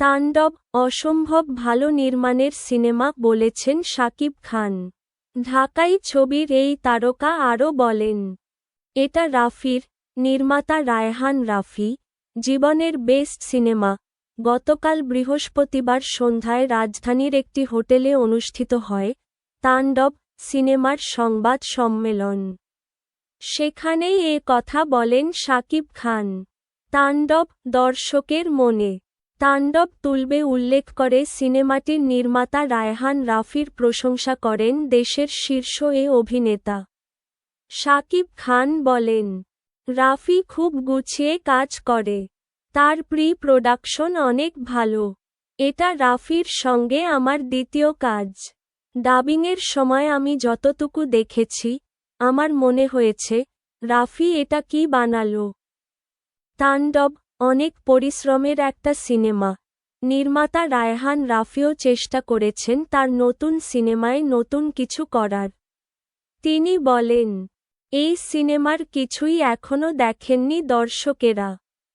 তাণ্ডব অসম্ভব ভালো নির্মাণের সিনেমা বলেছেন শাকিব খান। ঢাকাই ছবির এই তারকা আরও বলেন, এটা রাফির, নির্মাতা রায়হান রাফি, জীবনের বেস্ট সিনেমা। গতকাল বৃহস্পতিবার সন্ধ্যায় রাজধানীর একটি হোটেলে অনুষ্ঠিত হয় তাণ্ডব সিনেমার সংবাদ সম্মেলন। সেখানেই এ কথা বলেন শাকিব খান। তাণ্ডব দর্শকের মনে তাণ্ডব তুলবে উল্লেখ করে সিনেমাটির নির্মাতা রায়হান রাফির প্রশংসা করেন দেশের শীর্ষ এ অভিনেতা। শাকিব খান বলেন, রাফি খুব গুছিয়ে কাজ করে। তার প্রি প্রোডাকশন অনেক ভালো। এটা রাফির সঙ্গে আমার দ্বিতীয় কাজ। ডাবিংয়ের সময় আমি যতটুকু দেখেছি, আমার মনে হয়েছে, রাফি এটা কি বানালো। তাণ্ডব অনেক পরিশ্রমের একটা সিনেমা। নির্মাতা রায়হান রাফিও চেষ্টা করেছেন তার নতুন সিনেমায় নতুন কিছু করার। তিনি বলেন, এই সিনেমার কিছুই এখনও দেখেননি দর্শকেরা।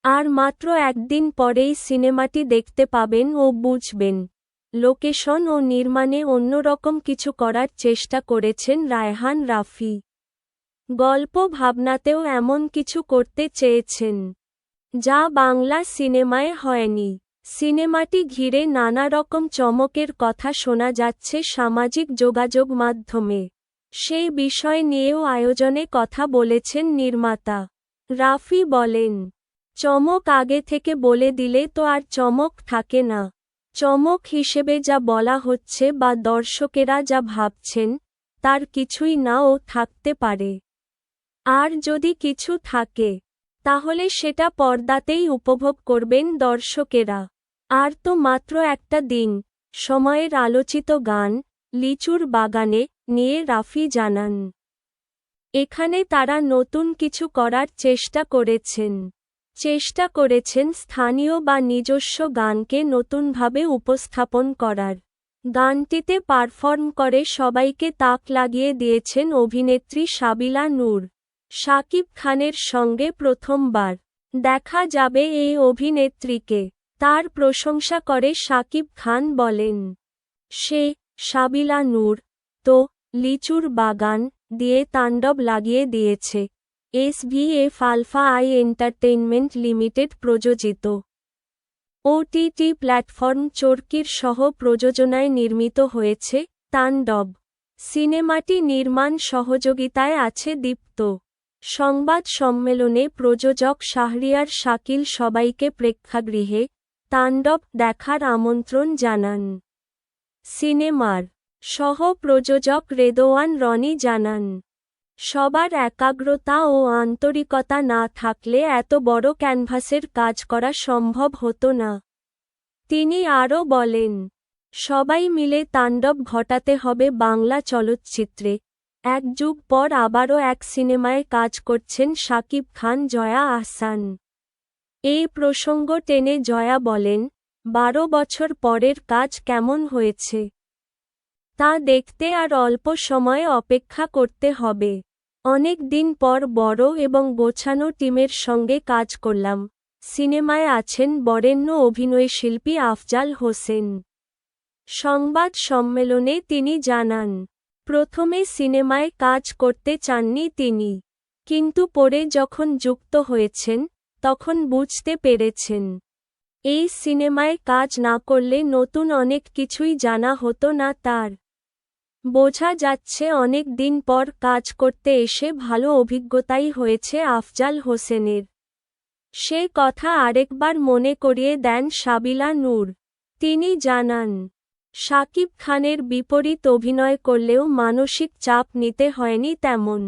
আর মাত্র একদিন পরেই সিনেমাটি দেখতে পাবেন ও বুঝবেন। লোকেশন ও নির্মাণে অন্যরকম কিছু করার চেষ্টা করেছেন রায়হান রাফি। গল্প ভাবনাতেও এমন কিছু করতে চেয়েছেন, যা বাংলা সিনেমায় হয়নি। সিনেমাটি ঘিরে নানা রকম চমকের কথা শোনা যাচ্ছে সামাজিক যোগাযোগ মাধ্যমে। সেই বিষয় নিয়েও আয়োজনে কথা বলেছেন নির্মাতা। রাফি বলেন, চমক আগে থেকে বলে দিলে তো আর চমক থাকে না। চমক হিসেবে যা বলা হচ্ছে বা দর্শকেরা যা ভাবছেন, তার কিছুই নাও থাকতে পারে। আর যদি কিছু থাকে, তাহলে সেটা পর্দাতেই উপভোগ করবেন দর্শকেরা। আর তো মাত্র একটা দিন। সময়ের আলোচিত গান লিচুর বাগানে নিয়ে রাফি জানান, এখানে তারা নতুন কিছু করার চেষ্টা করেছেন স্থানীয় বা নিজস্ব গানকে নতুনভাবে উপস্থাপন করার। গানটিতে পারফর্ম করে সবাইকে তাক লাগিয়ে দিয়েছেন অভিনেত্রী সাবিলা নূর। শাকিব খানের সঙ্গে প্রথমবার দেখা যাবে এই অভিনেত্রীকে। তার প্রশংসা করে শাকিব খান বলেন, সাবিলা নূর তো লিচুর বাগান দিয়ে তাণ্ডব লাগিয়ে দিয়েছে। SVF alpha I entertainment limited প্রযোজিত। OTT প্ল্যাটফর্ম চরকির সহ প্রযোজনায় নির্মিত হয়েছে তাণ্ডব। সিনেমাটি নির্মাণ সহযোগিতায় আছে দীপ্ত। সংবাদ সম্মেলনে প্রযোজক শাহরিয়ার শাকিল সবাইকে প্রেক্ষাগৃহে তাণ্ডব দেখার আমন্ত্রণ জানান। সিনেমার সহ-প্রযোজক রেদোয়ান রনি জানান, সবার একাগ্রতা ও আন্তরিকতা না থাকলে এত বড় ক্যানভাসের কাজ করা সম্ভব হতো না। তিনি আরও বলেন, সবাই মিলে তাণ্ডব ঘটাতে হবে বাংলা চলচ্চিত্রে। এক যুগ পর আবারও এক সিনেমায় কাজ করছেন শাকিব খান জয়া আহসান। এই প্রসঙ্গ টেনে জয়া বলেন, 12 বছর পরের কাজ কেমন হয়েছে তা দেখতে আর অল্প সময় অপেক্ষা করতে হবে। অনেক দিন পর বড় এবং গোছানো টিমের সঙ্গে কাজ করলাম। সিনেমায় আছেন বরেণ্য অভিনয়শিল্পী আফজাল হোসেন। সংবাদ সম্মেলনে তিনি জানান, প্রথমে সিনেমায় কাজ করতে চাননি তিনি, কিন্তু পরে যখন যুক্ত হয়েছেন, তখন বুঝতে পেরেছেন, এই সিনেমায় কাজ না করলে নতুন অনেক কিছুই জানা হতো না তার। বোঝা যাচ্ছে অনেক দিন পর কাজ করতে এসে ভালো অভিজ্ঞতাই হয়েছে আফজাল হোসেনের। সে কথা আরেকবার মনে করিয়ে দেন সাবিলা নূর। তিনি জানান, শাকিব খানের বিপরীত অভিনয় করলেও মানসিক চাপ নিতে হয়নি তেমন।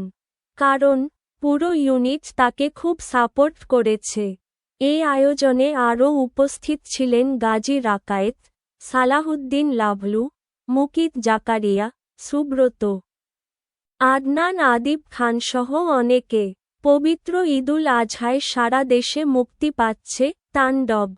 কারণ, পুরো ইউনিট তাকে খুব সাপোর্ট করেছে। এই আয়োজনে আরও উপস্থিত ছিলেন গাজী রাকায়েত, সালাহুদ্দিন লাভলু, মুকিত জাকারিয়া, সুব্রত, আদনান আদিব খানসহ অনেকে। পবিত্র ঈদুল আজহায় সারা দেশে মুক্তি পাচ্ছে তাণ্ডব।